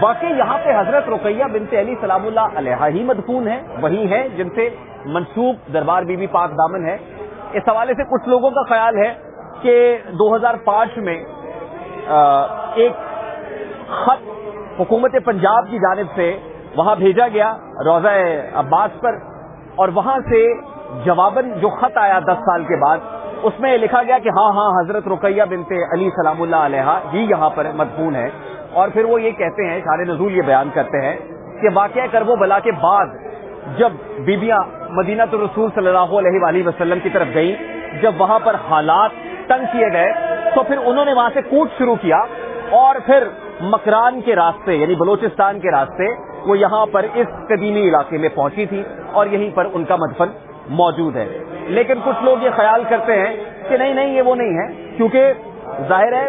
واقعی یہاں پہ حضرت رقیہ بنت علی سلام اللہ علیہا ہی مدفون ہے، وہی ہے جن سے منسوب دربار بی بی پاک دامن ہے. اس حوالے سے کچھ لوگوں کا خیال ہے کہ 2005 میں ایک خط حکومت پنجاب کی جانب سے وہاں بھیجا گیا روضہ عباس پر، اور وہاں سے جواباً جو خط آیا 10 سال کے بعد، اس میں لکھا گیا کہ ہاں حضرت رقیہ بنت علی سلام اللہ علیہا ہی یہاں پر مدفون ہے. اور پھر وہ یہ کہتے ہیں، شان نزول یہ بیان کرتے ہیں کہ واقعہ کرب و بلا کے بعد جب بیبیاں مدینہ الرسول صلی اللہ علیہ وآلہ وسلم کی طرف گئیں، جب وہاں پر حالات تنگ کیے گئے تو پھر انہوں نے وہاں سے کوچ شروع کیا، اور پھر مکران کے راستے یعنی بلوچستان کے راستے وہ یہاں پر اس قدیمی علاقے میں پہنچی تھی، اور یہیں پر ان کا مدفن موجود ہے. لیکن کچھ لوگ یہ خیال کرتے ہیں کہ نہیں یہ وہ نہیں ہے، کیونکہ ظاہر ہے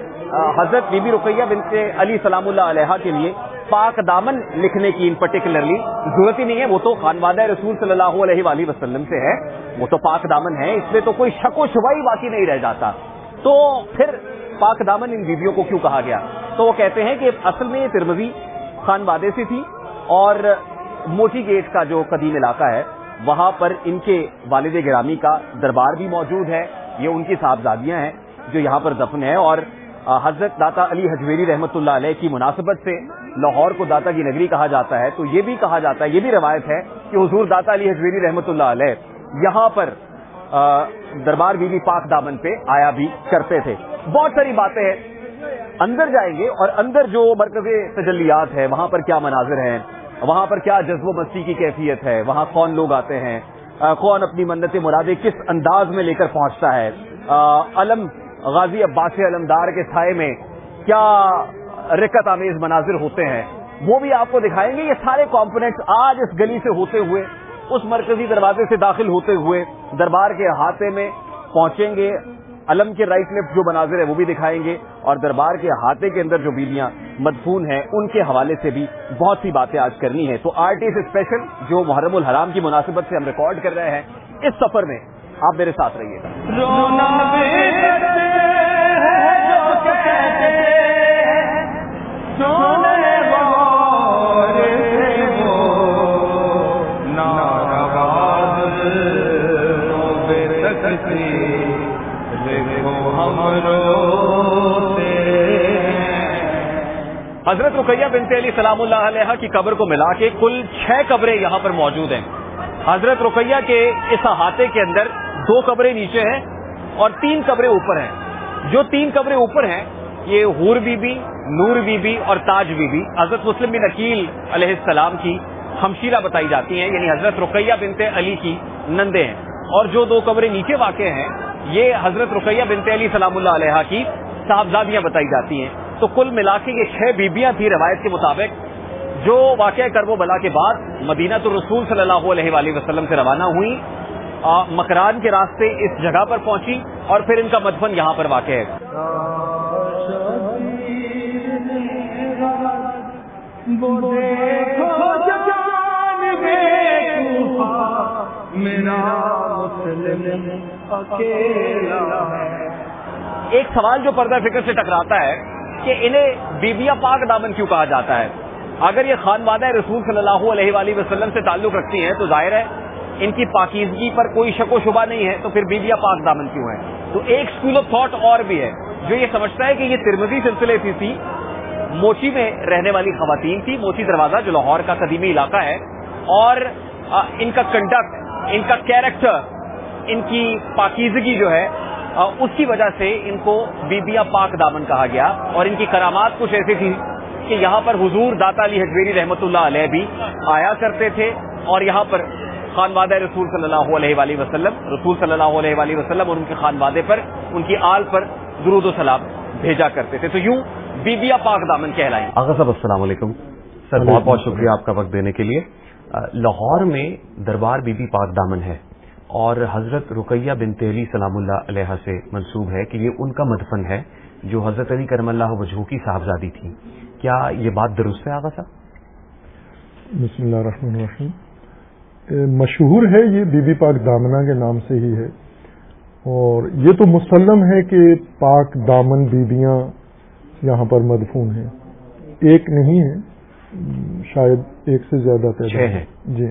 حضرت بی بی رقیہ بنت علی سلام اللہ علیہا کے لیے پاک دامن لکھنے کی ان پرٹیکولرلی ضرورت ہی نہیں ہے. وہ تو خانوادہ رسول صلی اللہ علیہ وآلہ وسلم سے ہے، وہ تو پاک دامن ہے، اس میں تو کوئی شک و شبہ ہی باقی نہیں رہ جاتا. تو پھر پاک دامن ان بیویوں کو کیوں کہا گیا؟ تو وہ کہتے ہیں کہ اصل میں یہ ترمذی خانوادے سے تھی، اور موچی گیٹ کا جو قدیم علاقہ ہے وہاں پر ان کے والد گرامی کا دربار بھی موجود ہے. یہ ان کی صاحبزادیاں ہیں جو یہاں پر دفن ہے، اور حضرت داتا علی حجویری رحمۃ اللہ علیہ کی مناسبت سے لاہور کو داتا کی نگری کہا جاتا ہے. تو یہ بھی کہا جاتا ہے، یہ بھی روایت ہے کہ حضور داتا علی حجویری رحمۃ اللہ علیہ یہاں پر دربار بی بی پاک دامن پہ آیا بھی کرتے تھے. بہت ساری باتیں ہیں، اندر جائیں گے اور اندر جو مرکز تجلیات ہے وہاں پر کیا مناظر ہیں، وہاں پر کیا جذب و مستی کی کیفیت ہے، وہاں کون لوگ آتے ہیں، کون اپنی منت مرادیں کس انداز میں لے کر پہنچتا ہے، علم غازی عباس علمدار کے سائے میں کیا رکت آمیز مناظر ہوتے ہیں، وہ بھی آپ کو دکھائیں گے. یہ سارے کمپوننٹس آج اس گلی سے ہوتے ہوئے اس مرکزی دروازے سے داخل ہوتے ہوئے دربار کے احاطے میں پہنچیں گے. علم کے رائٹ لیفٹ جو مناظر ہے وہ بھی دکھائیں گے، اور دربار کے احاطے کے اندر جو بیویاں مدفون ہیں ان کے حوالے سے بھی بہت سی باتیں آج کرنی ہے. تو آرٹیز اسپیشل جو محرم الحرام کی مناسبت سے ہم ریکارڈ کر رہے ہیں، اس سفر میں آپ میرے ساتھ رہیے حضرت رقیہ بنت علی سلام اللہ علیہا کی قبر کو ملا کے کل 6 قبریں یہاں پر موجود ہیں. حضرت رقیہ کے اس احاطے کے اندر 2 قبریں نیچے ہیں اور 3 قبریں اوپر ہیں. جو 3 قبریں اوپر ہیں یہ حور بی بی، نور بی بی اور تاج بی بی حضرت مسلم بن عقیل علیہ السلام کی ہمشیرہ بتائی جاتی ہیں، یعنی حضرت رقیہ بنت علی کی نندے ہیں. اور جو 2 قبریں نیچے واقع ہیں یہ حضرت رقیہ بنت علی سلام اللہ علیہا کی صاحبزادیاں بتائی جاتی ہیں. تو کل ملا کے یہ 6 بیبیاں تھیں روایت کے مطابق، جو واقعہ کرب و بلا کے بعد مدینہ الرسول صلی اللہ علیہ وآلہ وسلم سے روانہ ہوئی، مکران کے راستے اس جگہ پر پہنچی، اور پھر ان کا مدفن یہاں پر واقع ہے. ایک سوال جو پردہ فکر سے ٹکراتا ہے کہ انہیں بیبیاں پاک دامن کیوں کہا جاتا ہے؟ اگر یہ خانوادہ رسول صلی اللہ علیہ وآلہ وسلم سے تعلق رکھتی ہیں تو ظاہر ہے ان کی پاکیزگی پر کوئی شک و شبہ نہیں ہے، تو پھر بیبیاں پاک دامن کیوں ہیں؟ تو ایک اسکول آف تھاٹ اور بھی ہے جو یہ سمجھتا ہے کہ یہ ترمذی سلسلے سے تھی، موچی میں رہنے والی خواتین تھی. موچی دروازہ جو لاہور کا قدیمی علاقہ ہے، اور ان کا کنڈکٹ، ان کا کیریکٹر، ان کی پاکیزگی جو ہے اس کی وجہ سے ان کو بیبیاں پاک دامن کہا گیا. اور ان کی کرامات کچھ ایسی تھی کہ یہاں پر حضور داتا علی حجویری رحمۃ اللہ علیہ بھی آیا کرتے تھے، اور یہاں پر خانوادہ رسول صلی اللہ علیہ وآلہ وسلم، رسول صلی اللہ علیہ وآلہ وسلم اور ان کے خانوادے پر، ان کی آل پر درود و سلام بھیجا کرتے تھے. تو یوں بیبیاں پاک دامن کہلائیں. آغا صاحب السلام علیکم. سر بہت بہت شکریہ آپ کا وقت دینے کے لیے. لاہور میں دربار بی بی پاک دامن ہے، اور حضرت رقیہ بنت علی سلام اللہ علیہ سے منسوب ہے کہ یہ ان کا مدفن ہے جو حضرت علی کرم اللہ وجہہ کی صاحبزادی تھی. کیا یہ بات درست ہے آغا صاحب؟ بسم اللہ الرحمن الرحیم. مشہور ہے یہ بی بی پاک دامنہ کے نام سے ہی ہے، اور یہ تو مسلم ہے کہ پاک دامن بیبیاں یہاں پر مدفون ہیں. ایک نہیں ہے، شاید ایک سے زیادہ تعداد ہے جی،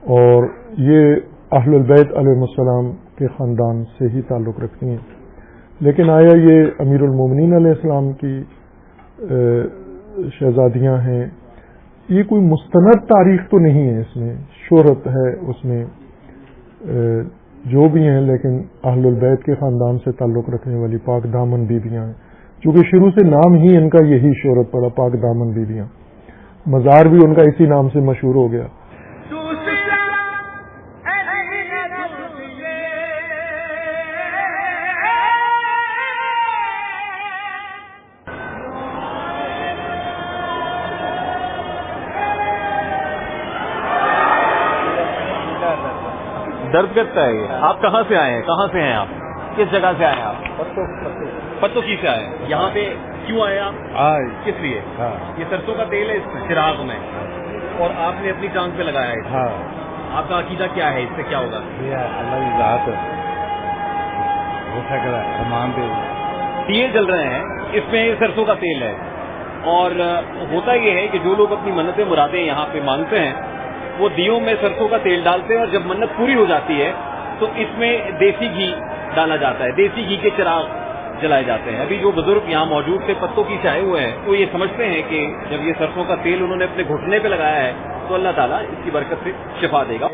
اور یہ اہل البیت علیہ السلام کے خاندان سے ہی تعلق رکھتی ہیں. لیکن آیا یہ امیر المومنین علیہ السلام کی شہزادیاں ہیں، یہ کوئی مستند تاریخ تو نہیں ہے، اس میں شہرت ہے اس میں جو بھی ہیں، لیکن اہل البیت کے خاندان سے تعلق رکھنے والی پاک دامن بیویاں ہیں. چونکہ شروع سے نام ہی ان کا یہی شہرت پڑا، پاک دامن بیویاں. مزار بھی ان کا اسی نام سے مشہور ہو گیا. درد کرتا ہے یہ. آپ کہاں سے آئے ہیں؟ کہاں سے ہیں آپ؟ کس جگہ سے آئے ہیں آپ؟ پتو کی سے آئے ہیں. یہاں پہ کیوں آئے آپ؟ کس لیے؟ یہ سرسوں کا تیل ہے اس میں چراغ میں، اور آپ نے اپنی ٹانگ پہ لگایا ہے. آپ کا عقیدہ کیا ہے؟ اس سے کیا ہوگا؟ اللہ کی ذات دیے جل رہے ہیں، اس میں سرسوں کا تیل ہے. اور ہوتا یہ ہے کہ جو لوگ اپنی منتیں مرادیں یہاں پہ مانگتے ہیں وہ دیوں میں سرسوں کا تیل ڈالتے ہیں، اور جب منت پوری ہو جاتی ہے تو اس میں دیسی گھی ڈالا جاتا ہے، دیسی گھی کے چراغ جلائے جاتے ہیں. ابھی جو بزرگ یہاں موجود تھے پتوں کی سے آئے ہوئے ہیں، وہ یہ سمجھتے ہیں کہ جب یہ سرسوں کا تیل انہوں نے اپنے گھٹنے پہ لگایا ہے تو اللہ تعالیٰ اس کی برکت سے شفا دے گا.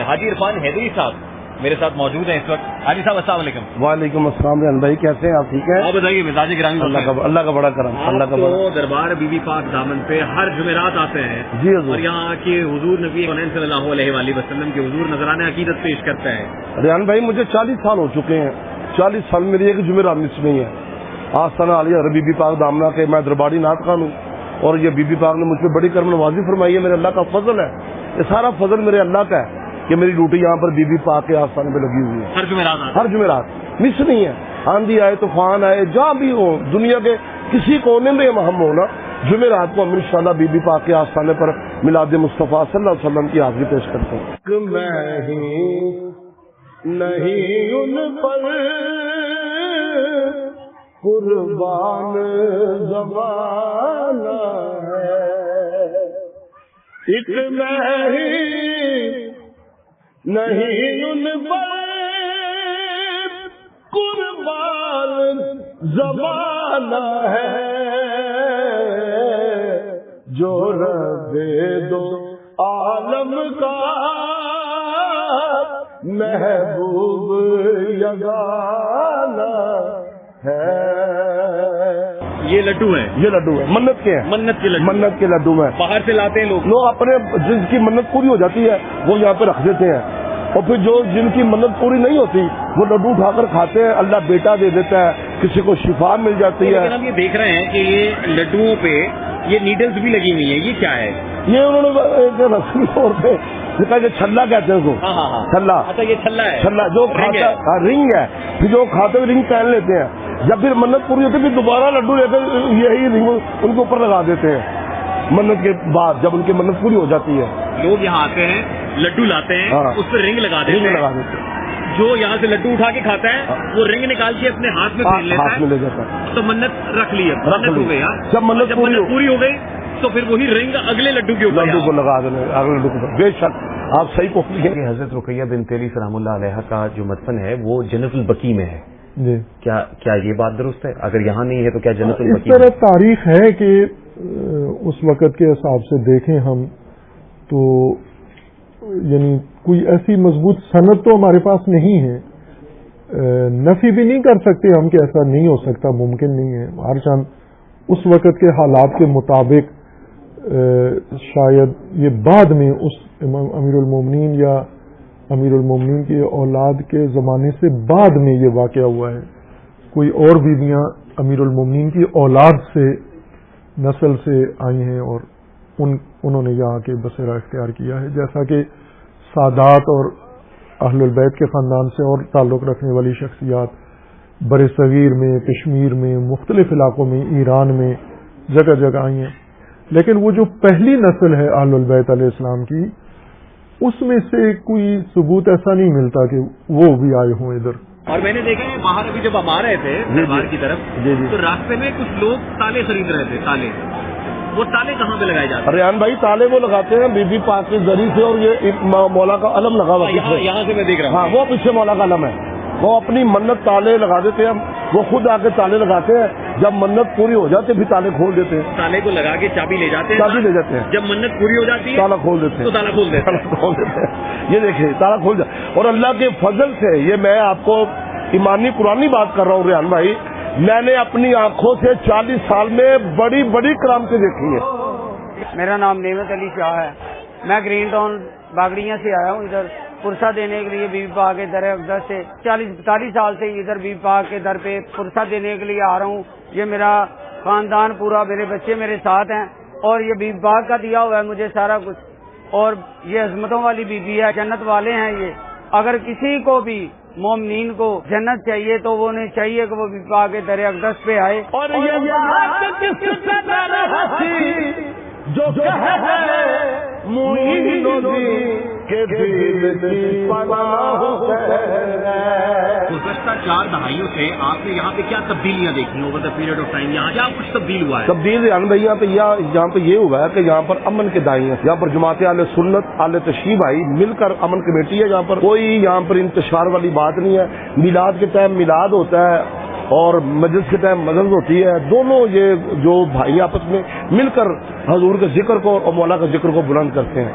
حاجی عرفان حیدری صاحب میرے ساتھ موجود ہیں اس وقت. حاجی صاحب السلام علیکم. وعلیکم السلام ریحان بھائی، کیسے ہیں آپ؟ ٹھیک ہے. آپ بتائیے مزاج گرامی. اللہ کا بڑا کرم. اللہ کا بڑا. دربار بی بی پاک دامن پہ ہر جمعرات آتے ہیں جی حضور، اور یہاں آ کے حضور نبی صلی اللہ علیہ وآلہ وسلم کے حضور نذرانے عقیدت پیش کرتے ہیں. ریحان بھائی مجھے 40 سال ہو چکے ہیں. 40 سال میری ایک جمعرات مس نہیں ہے. آستانہ عالیہ بی بی پاک دامنہ کے میں درباری نعت خان ہوں، اور یہ بی بی پاک نے مجھ پہ بڑی کرم نوازی فرمائی ہے. میرے اللہ کا فضل ہے، یہ سارا فضل میرے اللہ کا ہے کہ میری ڈیوٹی یہاں پر بی بی پاک کے آستانے پہ لگی ہوئی ہے. ہر جمعرات مس نہیں ہے. آندھی آئے طوفان آئے جہاں بھی ہو، دنیا کے کسی کونے میں ہم ہونا، جمعرات کو ہم انشاءاللہ بی بی پاک کے آستانے پر میلاد مصطفیٰ صلی اللہ علیہ وسلم کی حاضری پیش کرتے ہیں. میں نہیں ان پر قربان زمانہ ہے، ایک میں ہی نہیں ان پر قربان زمانہ ہے، جو رب دو عالم کا محبوب یگانہ ہے. یہ لڈو ہیں، یہ لڈو ہے منت کے ہیں، منت کے لڈو. منت کے لڈو ہیں. باہر سے لاتے ہیں لوگ اپنے جن کی منت پوری ہو جاتی ہے وہ یہاں پہ رکھ دیتے ہیں، اور پھر جو جن کی منت پوری نہیں ہوتی وہ لڈو اٹھا کر کھاتے ہیں. اللہ بیٹا دے دیتا ہے، کسی کو شفا مل جاتی ہے. لیکن ہم یہ دیکھ رہے ہیں کہ یہ لڈوؤں پہ یہ نیڈلز بھی لگی ہوئی ہیں، یہ کیا ہے؟ یہ انہوں نے رسمی طور پہ چھلا کہتے ہیں اس کو. چھلا. اچھا یہ چھلا ہے. چھلا جو کھاتا ہے رنگ ہے، پھر جو کھاتے ہوئے رنگ پہن لیتے ہیں. جب پھر منت پوری ہوتی ہے پھر دوبارہ لڈو لے کر یہی رنگ ان کے اوپر لگا دیتے ہیں منت کے بعد، جب ان کی منت پوری ہو جاتی ہے. لوگ یہاں آتے ہیں، لڈو لاتے ہیں، اس پہ رنگ لگا دیتے ہیں. جو یہاں سے لڈو اٹھا کے کھاتا ہے وہ رنگ نکال کے اپنے ہاتھ میں پہن لیتا ہے، تو منت رکھ لی ہے. منت ہو گئی. جب منت پوری ہو گئی تو پھر وہی رنگ اگلے لڈو کے اوپر لڈو کو لگا دینے. اگلے لڈو کو بے شک آپ صحیح پہنچ گئے. حضرت رقیہ بنت علی سلام اللہ علیہ کا جو مدفن ہے وہ جنت البقیع میں ہے. جی کیا یہ بات درست ہے؟ اگر یہاں نہیں ہے تو کیا جنت اس البقیع؟ طرح تاریخ ہے کہ اس وقت کے حساب سے دیکھیں ہم تو یعنی کوئی ایسی مضبوط سند تو ہمارے پاس نہیں ہے. نفی بھی نہیں کر سکتے ہم کہ ایسا نہیں ہو سکتا، ممکن نہیں ہے. ہر چند اس وقت کے حالات کے مطابق شاید یہ بعد میں اس امیر المومنین یا امیر المومنین کی اولاد کے زمانے سے بعد میں یہ واقعہ ہوا ہے. کوئی اور بیویاں امیر المومنین کی اولاد سے نسل سے آئی ہیں اور انہوں نے یہاں کے بسیرا اختیار کیا ہے، جیسا کہ سادات اور اہل البیت کے خاندان سے اور تعلق رکھنے والی شخصیات بر صغیر میں، کشمیر میں، مختلف علاقوں میں، ایران میں جگہ جگہ آئی ہیں. لیکن وہ جو پہلی نسل ہے اہل البیت علیہ السلام کی، اس میں سے کوئی ثبوت ایسا نہیں ملتا کہ وہ بھی آئے ہوں ادھر. اور میں نے دیکھا ہے باہر ابھی جب ہم آ رہے تھے دربار کی طرف تو راستے میں کچھ لوگ تالے خرید رہے تھے. تالے وہ تالے کہاں پہ لگائے جاتے ہیں؟ ریحان بھائی تالے وہ لگاتے ہیں بی بی پاک کے ذریعے سے, اور یہ مولا کا علم لگا ہوا یہاں سے میں دیکھ رہا ہوں. ہاں وہ پیچھے مولا کا علم ہے. وہ اپنی منت تالے لگا دیتے ہیں, وہ خود آ کے تالے لگاتے ہیں. جب منت پوری ہو جاتی ہے پھر تالے کھول دیتے ہیں. تالے کو لگا کے چابی لے جاتے ہیں. چابی لے جاتے ہیں. جب منت پوری ہو جاتی ہے تالا کھول دیتے ہیں. تو تالا کھول دیتے ہیں. یہ دیکھیں تالا کھول جاتا. اور اللہ کے فضل سے, یہ میں آپ کو ایمانی پرانی بات کر رہا ہوں ریحان بھائی, میں نے اپنی آنکھوں سے 40 سال میں بڑی بڑی کرامتیں دیکھی ہیں. میرا نام نعمت علی شاہ ہے. میں گرین ٹاؤن باگڑیاں سے آیا ہوں ادھر پرسہ دینے کے لیے. بی بی پاک کے در اقدس سے 40-45 سال سے ادھر بی بی پاک کے در پہ پرسہ دینے کے لیے آ رہا ہوں. یہ میرا خاندان پورا, میرے بچے میرے ساتھ ہیں, اور یہ بی بی پاک کا دیا ہوا ہے مجھے سارا کچھ. اور یہ عظمتوں والی بی بی ہے, جنت والے ہیں یہ. اگر کسی کو بھی مومنین کو جنت چاہیے تو وہ انہیں چاہیے کہ وہ بی بی پاک کے در اقدس پہ آئے. اور جو گزشتہ 4 دہائیوں سے آپ نے یہاں پہ کیا تبدیلیاں دیکھی over the period of time? یہاں کیا کچھ تبدیل ہوا ہے؟ تبدیل یہاں پہ یہ ہوا ہے کہ یہاں پر امن کے دائی ہیں. یہاں پر جماعت اہل سنت اہل تشریف آئی مل کر امن کمیٹی ہے. یہاں پر کوئی یہاں پر انتشار والی بات نہیں ہے. میلاد کے ٹائم میلاد ہوتا ہے اور مجلس کے ٹائم مجلس ہوتی ہے. دونوں یہ جو بھائی آپس میں مل کر حضور کے ذکر کو اور مولا کے ذکر کو بلند کرتے ہیں.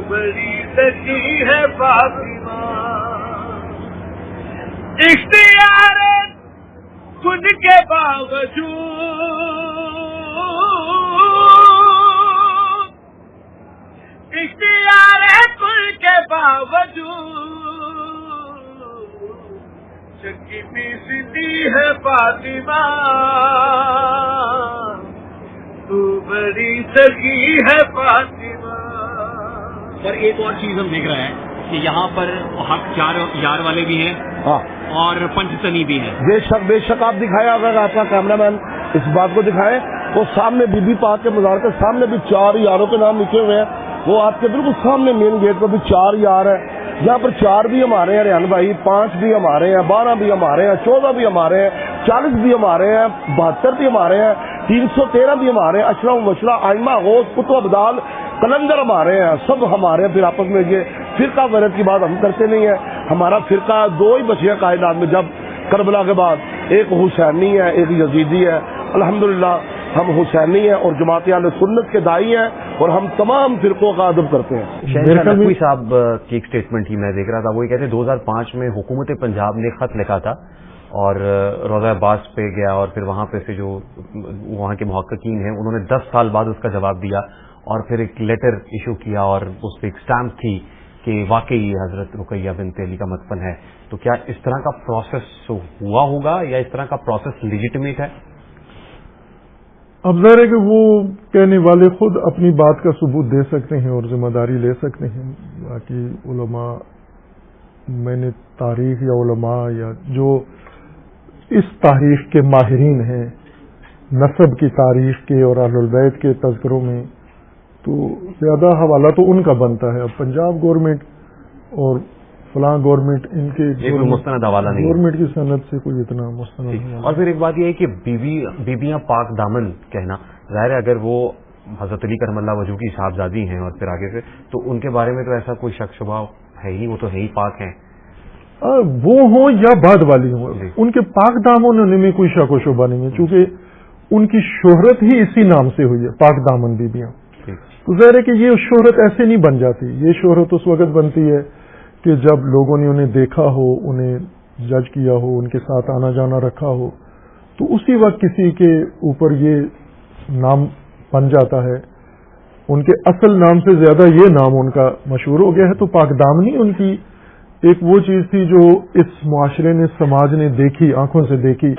بڑی سچی ہے فاطمہ, اختیار خود کے باوجود, اختیار خود کے باوجود چکی پیستی ہے فاطمہ, تو بڑی سچی ہے فاطمہ. اور ایک اور چیز ہم دیکھ رہے ہیں کہ یہاں پر حق یار والے بھی ہیں اور پنچتنی بھی ہیں. بے شک آپ دکھائے, اگر آپ کا کیمرہ مین اس بات کو دکھائے, وہ سامنے بی بی پاک کے مزار کے سامنے بھی 4 یاروں کے نام لکھے ہوئے ہیں. وہ آپ کے بالکل سامنے مین گیٹ پر بھی 4 یار ہیں. یہاں پر 4 بھی ہمارے ہیں ریحان بھائی, 5 بھی ہمارے ہیں, 12 بھی ہمارے ہیں, 14 بھی ہمارے ہیں, 40 بھی ہمارے ہیں, 72 بھی ہمارے ہیں, 313 بھی ہمارے ہیں. اشرف مشرا آئمہ غوث قطب ابدال کلندر ہمارے ہیں, سب ہمارے ہیں. پھر آپس میں یہ فرقہ وارث کی بات ہم کرتے نہیں ہیں. ہمارا فرقہ 2 ہی بچے ہیں کائنات میں, جب کربلا کے بعد ایک حسینی ہے ایک یزیدی ہے. الحمدللہ ہم حسینی ہیں اور جماعت اہل سنت کے دائی ہیں, اور ہم تمام فرقوں کا ادب کرتے ہیں. شہنشاہ نقوی صاحب کی ایک اسٹیٹمنٹ ہی میں دیکھ رہا تھا, وہ یہ کہتے ہیں 2005 میں حکومت پنجاب نے خط لکھا تھا اور روضہ عباس پہ گیا, اور پھر وہاں پہ سے جو وہاں کے محققین ہیں انہوں نے 10 سال بعد اس کا جواب دیا, اور پھر ایک لیٹر ایشو کیا اور اس پہ ایک اسٹیمپ تھی کہ واقعی حضرت رقیہ بنت علی کا مدفن ہے. تو کیا اس طرح کا پروسیس ہوا ہوگا یا اس طرح کا پروسیس لیجیٹمیٹ ہے؟ اب ظاہر ہے کہ وہ کہنے والے خود اپنی بات کا ثبوت دے سکتے ہیں اور ذمہ داری لے سکتے ہیں. باقی علماء, میں نے تاریخ یا علماء یا جو اس تاریخ کے ماہرین ہیں, نسب کی تاریخ کے اور اہل البیت کے تذکروں میں, تو زیادہ حوالہ تو ان کا بنتا ہے. اب پنجاب گورنمنٹ اور فلاں گورنمنٹ, ان کے مستند حوالہ نہیں, گورنمنٹ کی صنعت سے کوئی اتنا مستند. اور پھر ایک بات یہ ہے کہ بیویاں پاک دامن کہنا, ظاہر ہے اگر وہ حضرت علی کرم اللہ وجہہ کی صاحبزادی ہیں اور پھر آگے سے, تو ان کے بارے میں تو ایسا کوئی شک شبہ ہے ہی, وہ تو ہے ہی پاک ہیں. وہ ہوں یا بعد والی ہوں, ان کے پاک دامن ہونے میں کوئی شک و شبہ نہیں ہے, چونکہ ان کی شہرت ہی اسی نام سے ہوئی ہے, پاک دامن بیویاں. تو ظاہر ہے کہ یہ شہرت ایسے نہیں بن جاتی. یہ شہرت اس وقت بنتی ہے کہ جب لوگوں نے انہیں دیکھا ہو, انہیں جج کیا ہو, ان کے ساتھ آنا جانا رکھا ہو, تو اسی وقت کسی کے اوپر یہ نام بن جاتا ہے. ان کے اصل نام سے زیادہ یہ نام ان کا مشہور ہو گیا ہے. تو پاک دامنی ان کی ایک وہ چیز تھی جو اس معاشرے نے, سماج نے دیکھی, آنکھوں سے دیکھی.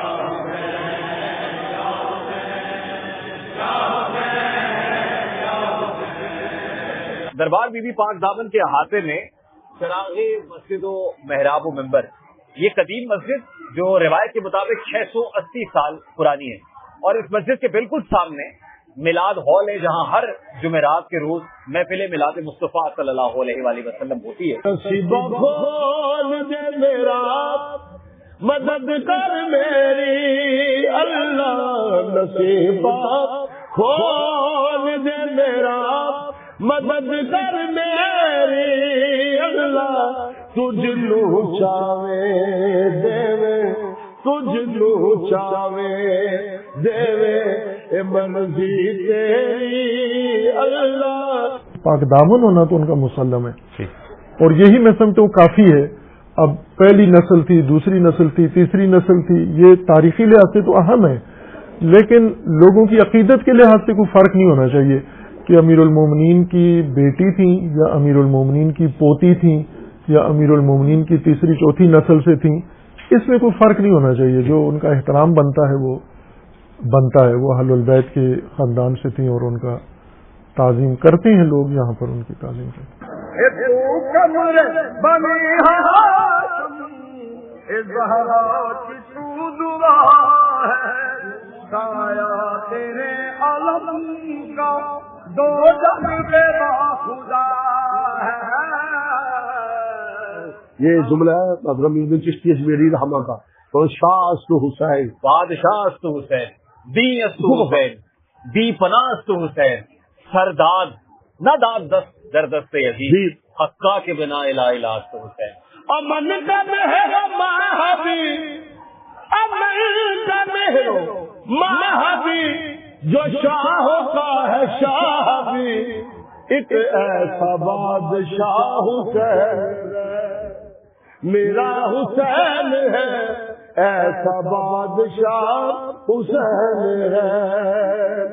دربار بی بی پاک دامن کے احاطے میں چراغ مسجد و محراب و ممبر, یہ قدیم مسجد جو روایت کے مطابق 680 سال پرانی ہے, اور اس مسجد کے بالکل سامنے میلاد ہال ہے جہاں ہر جمعرات کے روز محفل میلاد مصطفیٰ صلی اللہ علیہ وآلہ وسلم ہوتی ہے. نصیب کھول دے میرا مدد کر میری اللہ، نصیب کھول دے میرا مدد کر میری اللہ، تجھ نو چاوے دیوے تجھ نو چاوے دیوے اے مرضی تیری اللہ. پاک دامن ہونا تو ان کا مسلم ہے، اور یہی میں سمجھتا ہوں کافی ہے. اب پہلی نسل تھی، دوسری نسل تھی، تیسری نسل تھی، یہ تاریخی لحاظ سے تو اہم ہے، لیکن لوگوں کی عقیدت کے لحاظ سے کوئی فرق نہیں ہونا چاہیے کہ امیر المومنین کی بیٹی تھیں یا امیر المومنین کی پوتی تھیں یا امیر المومنین کی تیسری چوتھی نسل سے تھیں. اس میں کوئی فرق نہیں ہونا چاہیے. جو ان کا احترام بنتا ہے وہ بنتا ہے. وہ اہل البیت کے خاندان سے تھیں اور ان کا تعظیم کرتے ہیں لوگ، یہاں پر ان کی تعظیم کرتے ہیں. تیرے علم کا دو جگ بے باخدا ہے. یہ جملہ ہے حضرت معین چشتی اجمیری رحمہ کا. اور شاہ است حسین، بادشاہ است حسین، دی است حسین، دی پناہ است حسین، سرداد نہ داد دست در دست عزیز، حقا کے بنا الہ الہ است حسین. امن کا مہر مہابی، امن کا مہر مہابی، جو شاہوں کا ہے شاہ بھی، ایک ایسا بادشاہ حسین میرا حسین ہے، ایسا بادشاہ حسین ہے.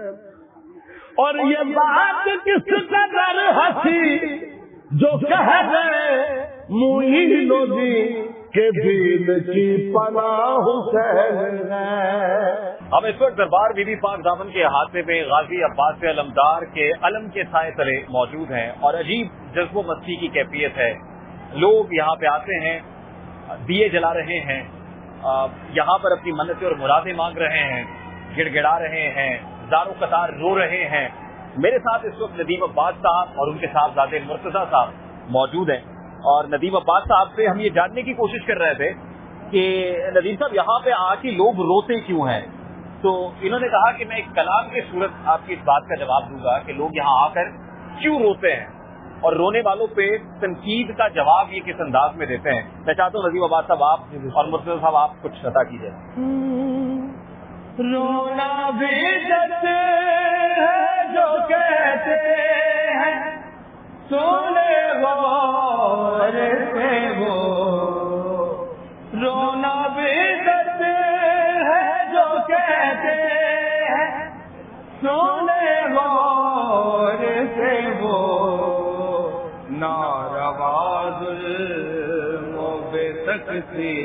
اور یہ بات کس قدر ہنسی جو کہہ گئے معین دی کہ دین کی پناہ حسین ہے. ہم اس وقت دربار بی بی پاک دامن کے احاطے میں غازی عباس علمدار کے علم کے سائے تلے موجود ہیں، اور عجیب جذب و مستی کی کیفیت ہے. لوگ یہاں پہ آتے ہیں، دیے جلا رہے ہیں، یہاں پر اپنی منتیں اور مرادیں مانگ رہے ہیں، گڑ گڑا رہے ہیں، زار و قطار رو رہے ہیں. میرے ساتھ اس وقت ندیم عباس صاحب اور ان کے صاحبزادے مرتضیٰ صاحب موجود ہیں، اور ندیم عباس صاحب سے ہم یہ جاننے کی کوشش کر رہے تھے کہ ندیم صاحب یہاں پہ آ کے لوگ روتے کیوں ہیں. تو انہوں نے کہا کہ میں ایک کلام کی صورت آپ کی اس بات کا جواب دوں گا کہ لوگ یہاں آ کر کیوں روتے ہیں، اور رونے والوں پہ تنقید کا جواب یہ کس انداز میں دیتے ہیں. میں چاہتا ہوں ندیم عباس صاحب آپ اور مرتضیٰ صاحب آپ کچھ عطا کیجیے. رونا بھی جاتے ہیں جو کہتے ہیں سونے غور سے وہ، رونا بھی جاتے ہیں جو کہتے ہیں سونے غور سے وہ، نارواز بے سکتی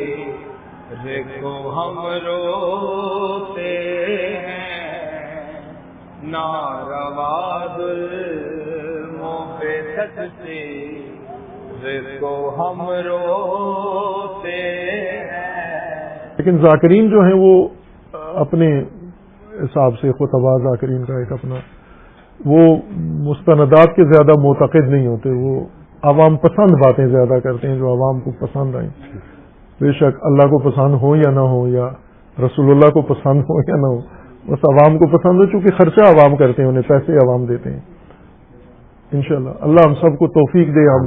دیکھو ہم روتے ہیں، نارواز بے سکتی دیکھو ہم روتے ہیں. لیکن ذاکرین جو ہیں وہ اپنے حساب سے خطبہ ذاکرین کا ایک اپنا، وہ مستندات کے زیادہ معتقد نہیں ہوتے، وہ عوام پسند باتیں زیادہ کرتے ہیں جو عوام کو پسند آئیں. بے شک اللہ کو پسند ہو یا نہ ہو، یا رسول اللہ کو پسند ہو یا نہ ہو، بس عوام کو پسند ہو، چونکہ خرچہ عوام کرتے ہیں، انہیں پیسے عوام دیتے ہیں. انشاءاللہ اللہ ہم سب کو توفیق دے، ہم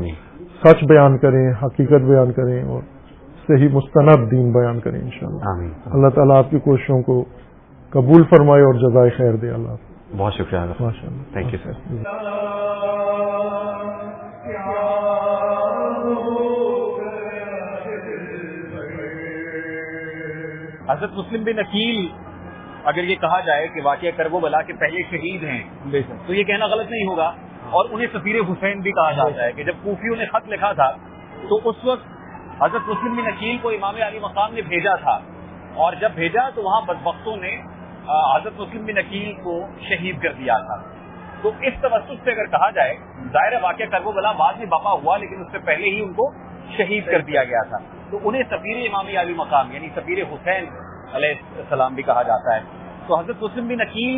سچ بیان کریں، حقیقت بیان کریں اور صحیح مستند دین بیان کریں انشاءاللہ. اللہ تعالیٰ آپ کی کوششوں کو قبول فرمائے اور جزائے خیر دے. اللہ بہت شکریہ. ماشاءاللہ. Thank you sir. حضرت مسلم بن عقیل اگر یہ کہا جائے کہ واقعہ کربلا کے پہلے شہید ہیں تو یہ کہنا غلط نہیں ہوگا، اور انہیں سفیر حسین بھی کہا جاتا ہے کہ جب کوفیوں نے خط لکھا تھا تو اس وقت حضرت مسلم بن عقیل کو امام علی مقام نے بھیجا تھا، اور جب بھیجا تو وہاں بدبختوں نے حضرت مسلم بن عقیل کو شہید کر دیا تھا. تو اس توسط سے اگر کہا جائے، ظاہر واقعہ کربلا بعد میں بپا ہوا لیکن اس سے پہلے ہی ان کو شہید کر دیا گیا تھا، تو انہیں سفیر امام علی مقام یعنی سفیر حسین علیہ السلام بھی کہا جاتا ہے. تو حضرت مسلم بن عقیل